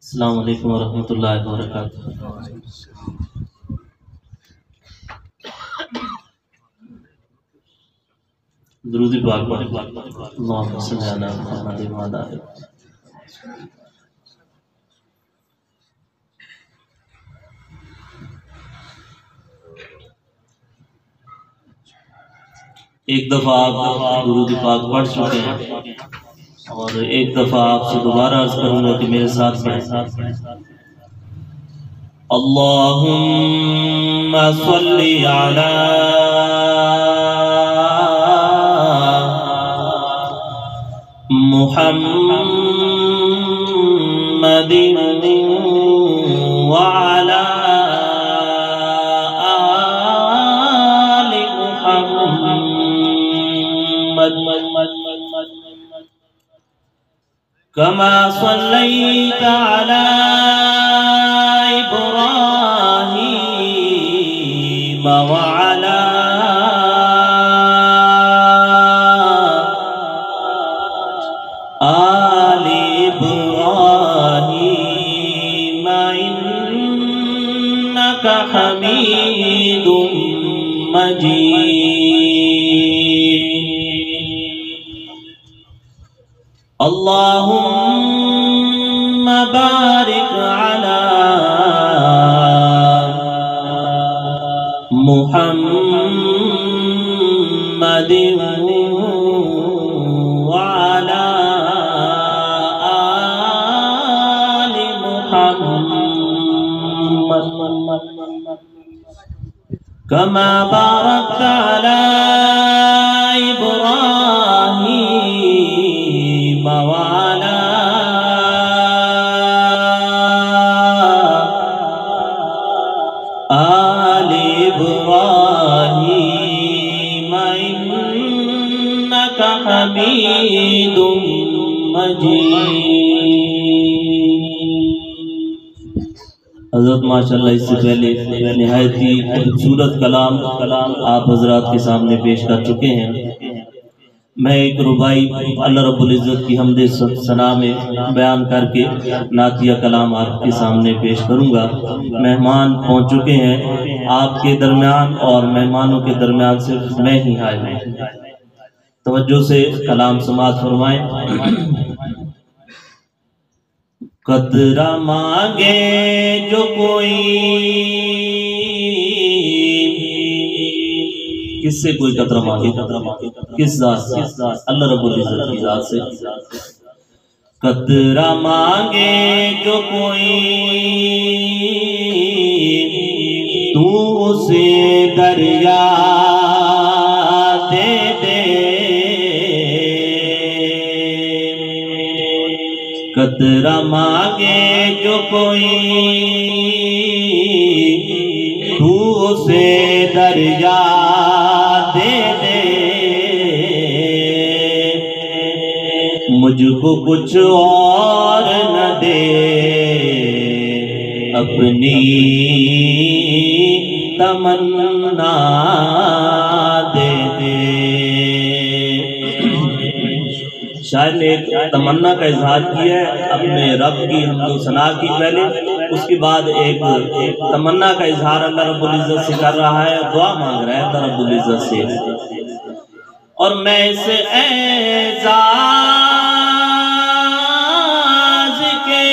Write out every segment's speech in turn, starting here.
السلام علیکم ورحمۃ اللہ وبرکاتہ۔ درود پاک اللہم صلی علی محمد وعلی آلہ۔ ایک دفعہ آپ درود پاک پڑھ چکے ہیں اور ایک دفعہ آپ سے دوبارہ عرض کروں گا کہ میرے ساتھ پڑھیں۔ اللہم صلی علی محمد وعلی آل محمد کما صلیت علی ابراہیم وعلی آل ابراہیم انک حمید مجید۔ اللہم بارک علی محمد وعلی آل محمد کما بارکت علی ابراہیم وعلی آل ابراہیم انک حمید مجید۔ حضرت ماشاءاللہ اس سے پہلے نہایت ہی خوبصورت کلام آپ حضرات کے سامنے پیش کر چکے ہیں۔ میں ایک ربائی اللہ رب العزت کی حمد ثنا میں بیان کر کے نعتیہ کلام آپ کے سامنے پیش کروں گا۔ مہمان پہنچ چکے ہیں آپ کے درمیان اور مہمانوں کے درمیان صرف میں ہی حاضر ہوں۔ توجہ سے کلام سماعت فرمائیں۔ قطرہ مانگے جو کوئی، کس سے کوئی قطرہ مانگے؟ کس ذات سے؟ اللہ رب العزت کی ذات سے۔ قطرہ مانگے جو کوئی تو اسے دریا دے دے، قطرہ مانگے جو کوئی تو اسے دریا دے دے، مجھ کو کچھ اور نہ دے اپنی تمنا دے دے۔ شاعر نے ایک تمنا کا اظہار کیا ہے اپنے رب کی حمد و ثنا کی پہلے، اس کے بعد ایک تمنا کا اظہار اللہ رب العزت سے کر رہا ہے، دعا مانگ رہا ہے اللہ رب العزت سے۔ اور میں اس اعزاز کے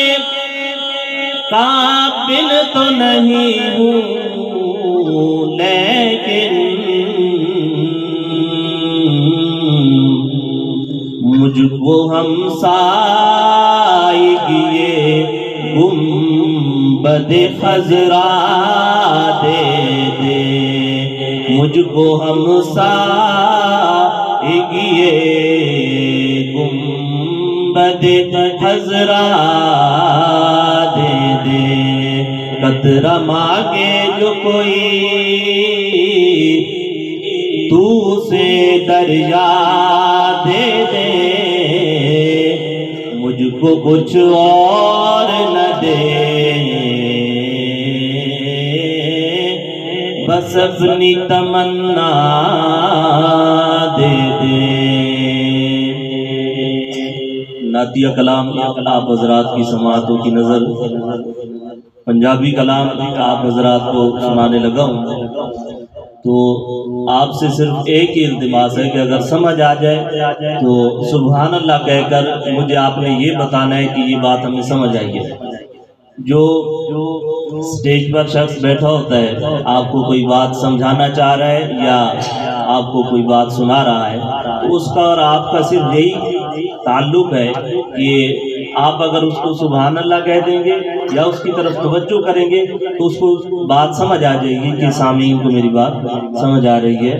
قابل تو نہیں ہوں، لیکن مجھ کو ہمسائیگی گنبد خضرا دے دے، مجھ کو ہمسائیگی گنبد خضرا دے دے۔ قطرہ مانگے جو کوئی تو اسے دریا دے دے، مجھ کو کچھ اور نہ دے بس اپنی تمنا دے دے۔ نہ عطیہ کلام آپ حضرات کی سماعتوں کی نظر پنجابی کلام آپ حضرات کو سنانے لگا ہوں، تو آپ سے صرف ایک ہی التماس ہے کہ اگر سمجھ آ جائے تو سبحان اللہ کہہ کر مجھے آپ نے یہ بتانا ہے کہ یہ بات ہمیں سمجھ آئی ہے۔ جو سٹیج پر شخص بیٹھا ہوتا ہے، آپ کو کوئی بات سمجھانا چاہ رہا ہے یا آپ کو کوئی بات سنا رہا ہے، تو اس کا اور آپ کا صرف یہی تعلق ہے کہ آپ اگر اس کو سبحان اللہ کہہ دیں گے یا اس کی طرف توجہ کریں گے تو اس کو بات سمجھ آ جائے گی کہ سامعین کو میری بات سمجھ آ رہی ہے۔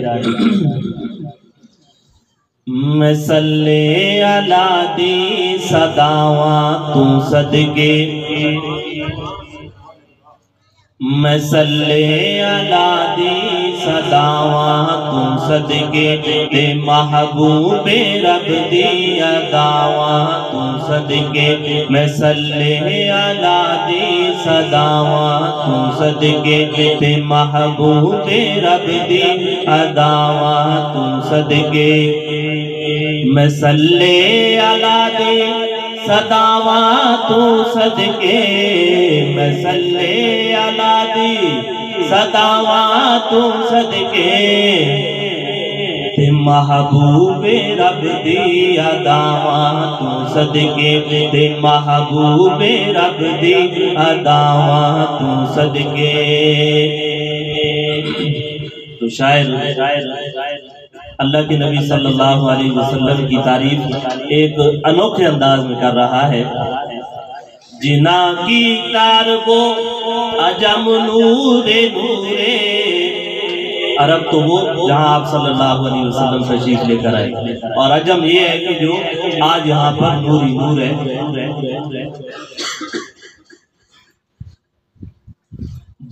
میں صلی علی دی صداواں تو صدقے، میں صلی علی دی صداواں تو صدقے، تے محبوب رب دی اداواں تو صدقے، میں صلی علی دی صداواں تو صدقے، تے محبوب رب دی اداواں تو صدقے، میں صلی علی دی صداواں تو صدقے، میں صلی علی دی صداواں تو صدقے، تے محبوب رب دی اداواں تو صدقے، تے محبوب رب دی اداواں تو صدقے۔ تو شاعر اللہ کے نبی صلی اللہ علیہ وسلم کی تعریف ایک انوکھے انداز میں کر رہا ہے۔ جنا کی تار کو عجم نور نورے، عرب تو وہ جہاں آپ صلی اللہ علیہ وسلم تشریف لے کر آئے، اور عجم یہ ہے کہ جو آج یہاں پر نوری نور ہے۔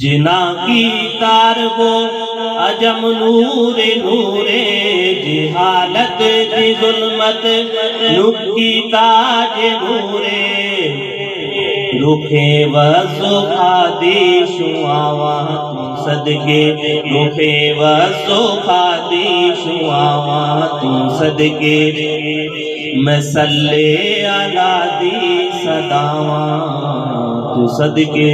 جنا کی تار وہ عجم نور نورے، جہالت دی ظلمت نکی تاج نورے، رخے وزخا دی شعاواں تو صدقے، رخے وزخا دی شعاواں تو صدقے، میں صلی علی دی صداواں تو صدقے۔